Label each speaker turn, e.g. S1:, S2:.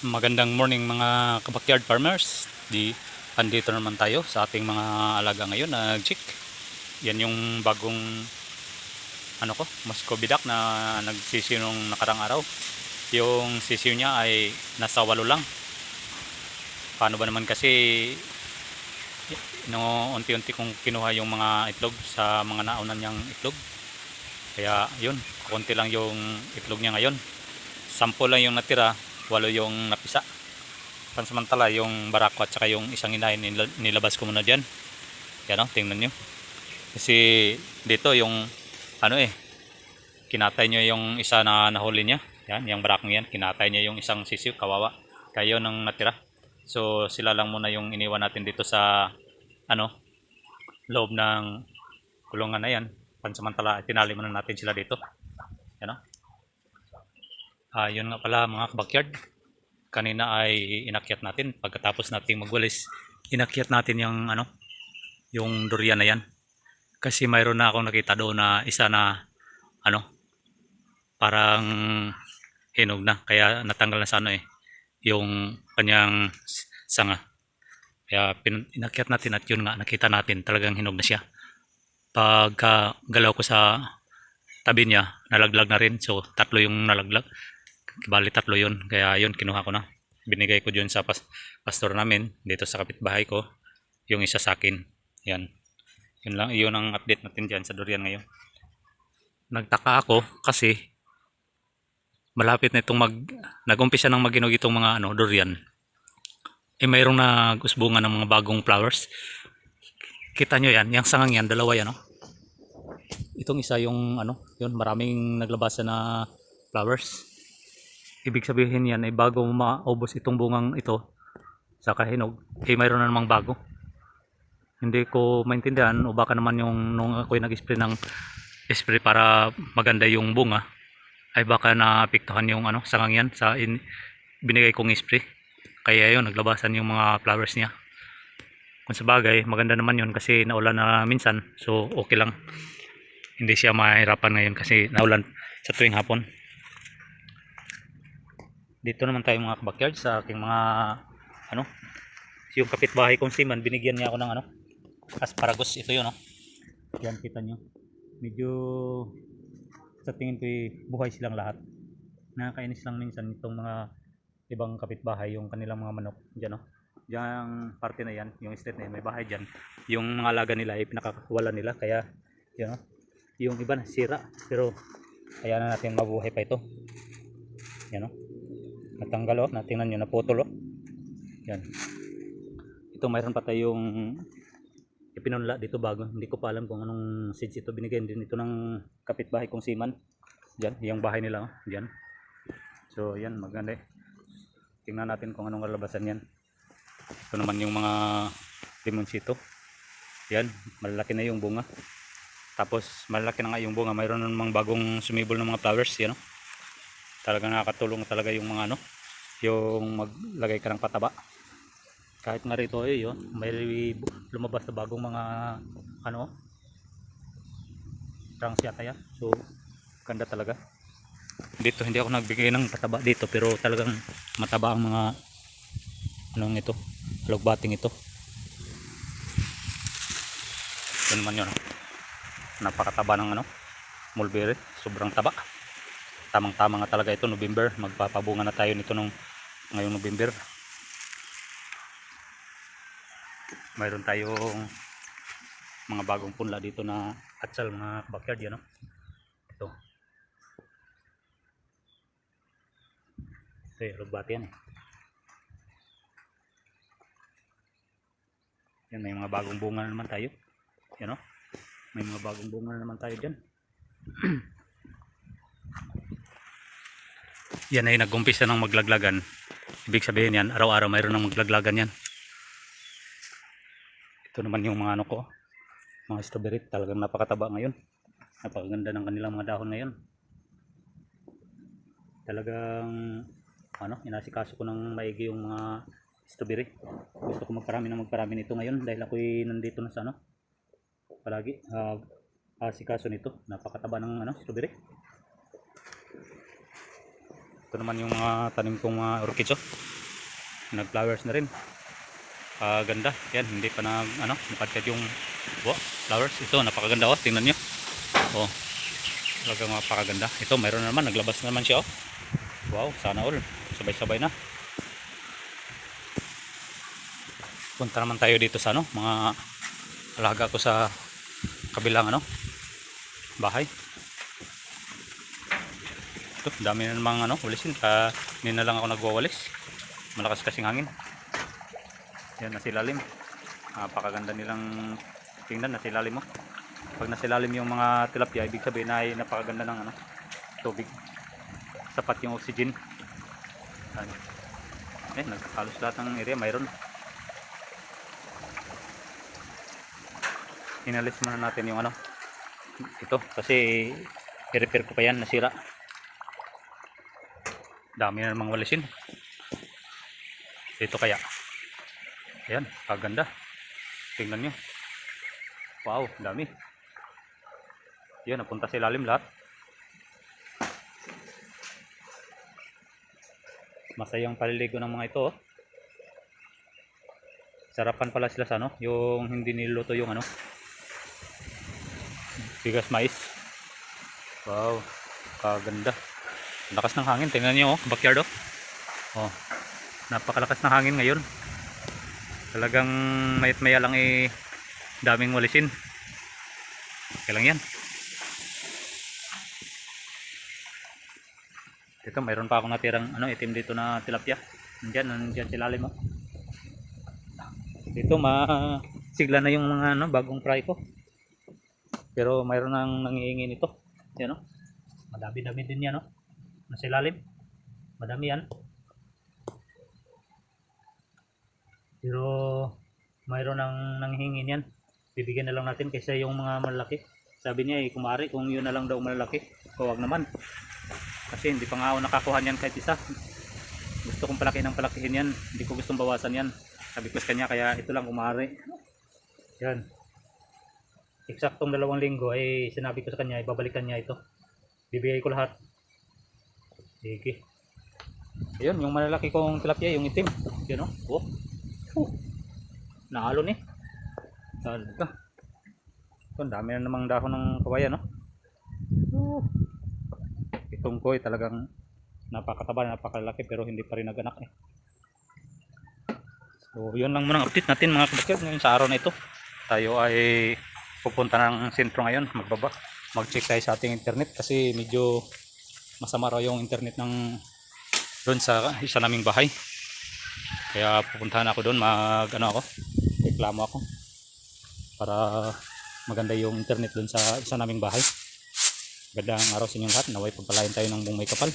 S1: Magandang morning mga kabakyard farmers. Andito naman tayo sa ating mga alaga ngayon na chick. Yan yung bagong muscovidac na nagsisiw nung nakarang araw. Yung sisiw niya ay nasa 8 lang. Paano ba naman kasi no, unti-unti kong kinuha yung mga itlog sa mga naunan niyang itlog. Kaya yun, konti lang yung itlog niya ngayon. 10 lang yung natira, 8 yung napisa. Pansamantala yung barako at saka yung isang inahin nilabas ko muna dyan. Yan o, tingnan nyo. Kasi dito yung kinatay nyo yung isa na nahuli niya. Yan, yung barakong yan, kinatay niya yung isang sisiw, kawawa. Kaya yun ang natira. So sila lang muna yung iniwan natin dito sa loob ng kulungan na yan. Pansamantala tinali muna natin sila dito. Yan o. Yun nga pala mga kabakyard, kanina ay inakyat natin pagkatapos nating magwalis, inakyat natin yung durian na yan kasi mayroon na akong nakita doon na isa na parang hinog na, kaya natanggal na sa yung kanyang sanga, kaya inakyat natin at yun nga nakita natin talagang hinog na siya. Pagka galaw ko sa tabi niya nalaglag na rin, so 3 yung nalaglag, bali 3 yun, kaya yun kinuha ko na, binigay ko dyan sa pastor namin dito sa kapitbahay ko, yung isa sa akin. Yan, yun lang, yun ang update natin dyan sa durian ngayon. Nagtaka ako kasi malapit na itong nag-umpisa ng maginog itong mga durian, mayroong nag-usbungan ng mga bagong flowers. Kita nyo yan, yung sangang yan, dalawa yan itong isa yung yun, maraming naglabasan na flowers. Ibig sabihin yan ay bago maubos itong bungang ito sa kahinog, mayroon na namang bago. Hindi ko maintindihan, o baka naman yung nung ako'y nag-spray ng spray para maganda yung bunga, ay baka naapektuhan yung sangang yan sa binigay kong spray, kaya yun naglabasan yung mga flowers niya. Kung sa bagay maganda naman yun kasi naulan na minsan, so okay lang, hindi siya mahirapan ngayon kasi naulan sa tuwing hapon. Dito naman tayo mga kabakyard sa aking mga yung kapitbahay kong siman, binigyan niya ako ng asparagus. Ito yun yan, kita nyo, medyo sa tingin ko buhay silang lahat. Nakakainis lang minsan itong mga ibang kapitbahay, yung kanilang mga manok dyan diyan parte na yan, yung estate na yan, may bahay dyan, yung mga alaga nila ay pinakakawalan nila, kaya yun yung iba na sira, pero kaya na natin mabuhay pa ito. Yan natanggal natingnan nyo, naputol yan. Ito mayroon pa tayong ipinunla dito bago, hindi ko pa alam kung anong seeds ito, binigay din ito ng kapitbahay kong siman dyan, yung bahay nila dyan. So yan, maganda tingnan natin kung anong kalabasan yan. Ito naman yung mga limonsito, yan, malalaki na yung bunga, tapos malaki na nga yung bunga, mayroon namang bagong sumibol ng mga flowers yan talagang nakakatulong talaga yung mga yung maglagay ka ng pataba. Kahit nga rito may lumabas na bagong mga trunks yata yan, so ganda talaga. Dito hindi ako nagbigay ng pataba dito, pero talagang mataba ang mga ito, lugbating ito. Ito naman yun, napakataba ng mulberry, sobrang taba. Tamang tama nga talaga ito, November, magpapabunga na tayo nito ngayong November. Mayroon tayong mga bagong punla dito na atsal mga backyard yan ito yung lugbati yan yan, may mga bagong bunga na naman tayo yan may mga bagong bunga na naman tayo dyan. Yan ay nag-umpisa ng maglaglagan, ibig sabihin yan araw-araw mayroon ng maglaglagan yan. Ito naman yung mga mga strawberry, talagang napakataba ngayon, napakaganda ng kanilang mga dahon ngayon. Talagang inasikaso ko ng maigi yung mga strawberry. Gusto ko magparami nito ngayon dahil ako'y nandito na sa palagi asikaso nito. Napakataba ng strawberry. Ito naman yung mga tanim kong mga orchids, oh. Nag-flowers na rin. Ganda. Yan, hindi pa nag nakadkad yung flowers. Ito, napakaganda, oh. Tingnan nyo. Oh, talagang napakaganda. Ito, mayroon naman, naglabas na naman siya, oh. Wow, sana all. Sabay-sabay na. Punta naman tayo dito sa mga alaga ko sa kabilang bahay. Ito, dami na namang walisin. Hindi na lang ako nagwawalis. Malakas kasing hangin. Yan, nasilalim. Napakaganda nilang tingnan, nasilalim mo. Pag nasilalim yung mga tilapia, ibig sabihin ay napakaganda ng tubig. Sapat yung oxygen. Naghalos lahat ng area mayroon. Inalis muna natin yung ito kasi i-repair ko pa yan, nasira. Dami na namang walisin. Dito kaya. Ayan, kaganda. Tingnan nyo. Wow, dami. Yan, napunta sa ilalim lahat. Masayang paliligo ng mga ito, oh. Sarapan pala sila sa yung hindi niluto yung bigas mais. Wow, kaganda. Lakas ng hangin, tingnan nyo, oh, backyard, oh. Oh, napakalakas ng hangin ngayon. Talagang mayat maya lang daming walisin. Okay lang yan. Dito mayroon pa akong natirang itim dito na tilapia. Nandiyan silalim, oh. Dito masigla na yung mga bagong fry ko. Pero mayroon nang nangihingi nito. Yan, oh. Madami-dami din yan, oh. Nasa ilalim. Madami yan. Pero mayroon nang nanghihingi niyan. Bibigyan na lang natin kaysa yung mga malaki. Sabi niya kumari kung yun na lang daw malaki. Huwag naman. Kasi hindi pa nga ako nakakuha niyan kahit isa. Gusto kong palakihin yan. Hindi ko gustong bawasan yan. Sabi ko sa kanya kaya ito lang kumari. Yan. Eksaktong 2 linggo ay sinabi ko sa kanya ibabalikan niya ito. Bibigay ko lahat. Sige. Ayun, yung malalaki kong tilapia, yung itim. Yan, oh. Naalon, eh. Talaga. Ito, dami na namang dahon ng kawayan, no? Itong koy talagang napakataba, napakalaki pero hindi pa rin naganak, eh. So, yun lang muna ang update natin mga kabakir. Ngayon sa araw na ito, tayo ay pupunta ng sentro ngayon, mag-check tayo sa ating internet kasi medyo masama raw yung internet ng doon sa isa naming bahay. Kaya pupuntahan ako doon, reklamo ako para maganda yung internet doon sa isa naming bahay. Gandang araw sa inyong lahat, naway pagpalain tayo ng buong may kapal.